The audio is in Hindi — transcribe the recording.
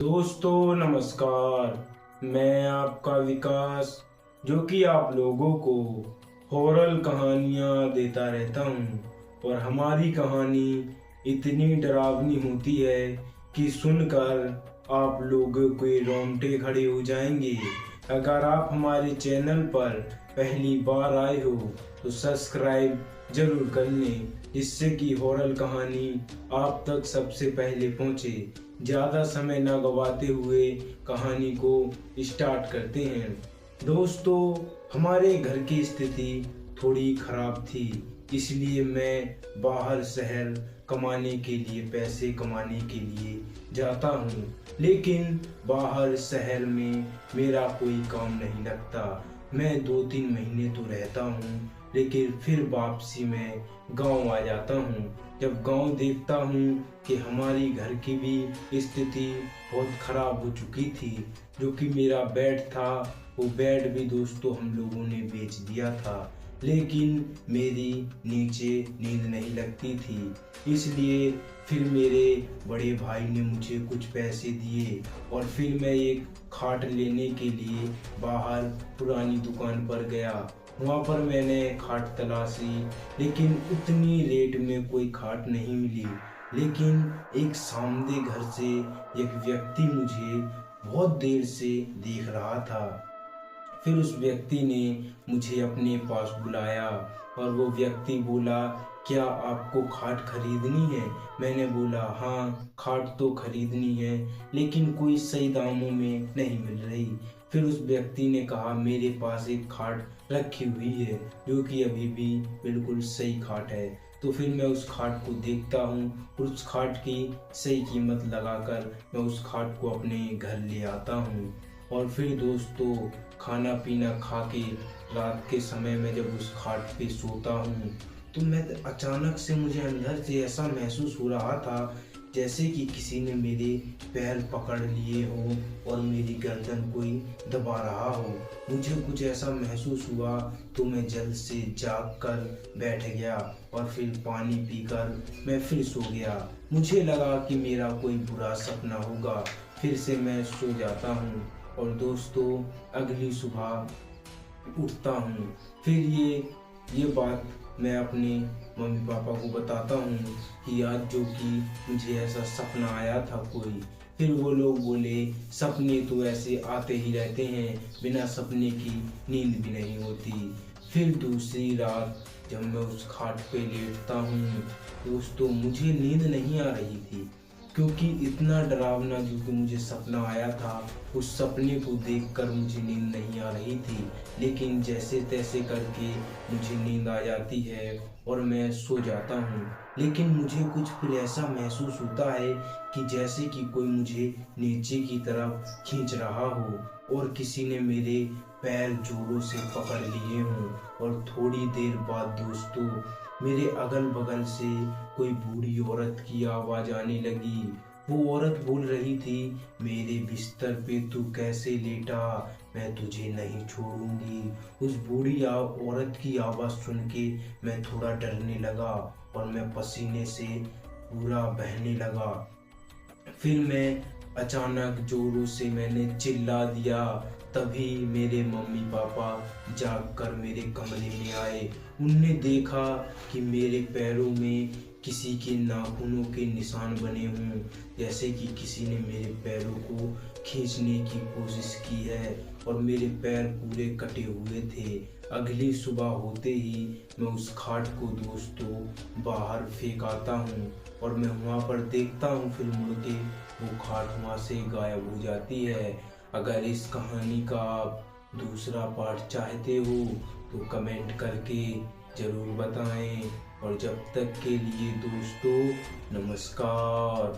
दोस्तों नमस्कार। मैं आपका विकास जो कि आप लोगों को हॉरर कहानियाँ देता रहता हूँ और हमारी कहानी इतनी डरावनी होती है कि सुनकर आप लोगों के रोंगटे खड़े हो जाएंगे। अगर आप हमारे चैनल पर पहली बार आए हो तो सब्सक्राइब जरूर कर लें, जिससे कि हॉरर कहानी आप तक सबसे पहले पहुँचे। ज़्यादा समय न गवाते हुए कहानी को स्टार्ट करते हैं। दोस्तों, हमारे घर की स्थिति थोड़ी खराब थी, इसलिए मैं बाहर शहर कमाने के लिए पैसे कमाने के लिए जाता हूँ। लेकिन बाहर शहर में मेरा कोई काम नहीं लगता। मैं 2-3 महीने तो रहता हूँ, लेकिन फिर वापसी में गांव आ जाता हूँ। जब गांव देखता हूँ कि हमारी घर की भी स्थिति बहुत खराब हो चुकी थी। जो कि मेरा बेड था, वो बेड भी दोस्तों हम लोगों ने बेच दिया था। लेकिन मेरी नीचे नींद नहीं लगती थी, इसलिए फिर मेरे बड़े भाई ने मुझे कुछ पैसे दिए और फिर मैं एक खाट लेने के लिए बाहर पुरानी दुकान पर गया। वहाँ पर मैंने खाट तलाशी, लेकिन उतनी रेट में कोई खाट नहीं मिली। लेकिन एक सामने घर से एक व्यक्ति मुझे बहुत देर से देख रहा था। फिर उस व्यक्ति ने मुझे अपने पास बुलाया और वो व्यक्ति बोला, क्या आपको खाट खरीदनी है? मैंने बोला, हाँ खाट तो खरीदनी है, लेकिन कोई सही दामों में नहीं मिल रही। फिर उस व्यक्ति ने कहा, मेरे पास एक खाट रखी हुई है जो कि अभी भी बिल्कुल सही खाट है। तो फिर मैं उस खाट को देखता हूँ और उस खाट की सही कीमत लगाकर मैं उस खाट को अपने घर ले आता हूँ। और फिर दोस्तों, खाना पीना खा के रात के समय में जब उस खाट पे सोता हूँ तो मैं अचानक से मुझे अंदर से ऐसा महसूस हो रहा था जैसे कि किसी ने मेरे पैर पकड़ लिए हो और मेरी गर्दन कोई दबा रहा हो। मुझे कुछ ऐसा महसूस हुआ तो मैं जल्द से जाग कर बैठ गया और फिर पानी पीकर मैं फिर सो गया। मुझे लगा कि मेरा कोई बुरा सपना होगा। फिर से मैं सो जाता हूँ और दोस्तों अगली सुबह उठता हूँ। फिर ये बात मैं अपने मम्मी पापा को बताता हूँ कि आज जो कि मुझे ऐसा सपना आया था कोई। फिर वो लोग बोले, सपने तो ऐसे आते ही रहते हैं, बिना सपने की नींद भी नहीं होती। फिर दूसरी रात जब मैं उस खाट पे लेटता हूँ दोस्तों, मुझे नींद नहीं आ रही थी, क्योंकि इतना डरावना जो कि मुझे सपना आया था, उस सपने को देखकर मुझे नींद नहीं आ रही थी। लेकिन जैसे तैसे करके मुझे नींद आ जाती है और मैं सो जाता हूँ। लेकिन मुझे कुछ फिर ऐसा महसूस होता है कि जैसे कि कोई मुझे नीचे की तरफ खींच रहा हो और किसी ने मेरे पैर जोरों से पकड़ लिए हों। और थोड़ी देर बाद दोस्तों, मेरे अगल बगल से कोई बूढ़ी औरत की आवाज़ आने लगी। वो औरत बोल रही थी, मेरे बिस्तर पे तू कैसे लेटा, मैं तुझे नहीं छोड़ूंगी। उस बूढ़ी औरत की आवाज़ सुन के मैं थोड़ा डरने लगा और मैं पसीने से पूरा बहने लगा। फिर मैं अचानक जोरों से मैंने चिल्ला दिया। तभी मेरे मम्मी पापा जागकर मेरे कमरे में आए। उनने देखा कि मेरे पैरों में किसी के नाखूनों के निशान बने हों, जैसे कि किसी ने मेरे पैरों को खींचने की कोशिश की है और मेरे पैर पूरे कटे हुए थे। अगली सुबह होते ही मैं उस खाट को दोस्तों बाहर फेंक आता हूँ और मैं वहाँ पर देखता हूँ, फिर मुड़ के वो खाट वहाँ से गायब हो जाती है। अगर इस कहानी का आप दूसरा पार्ट चाहते हो तो कमेंट करके ज़रूर बताएं। और जब तक के लिए दोस्तों नमस्कार।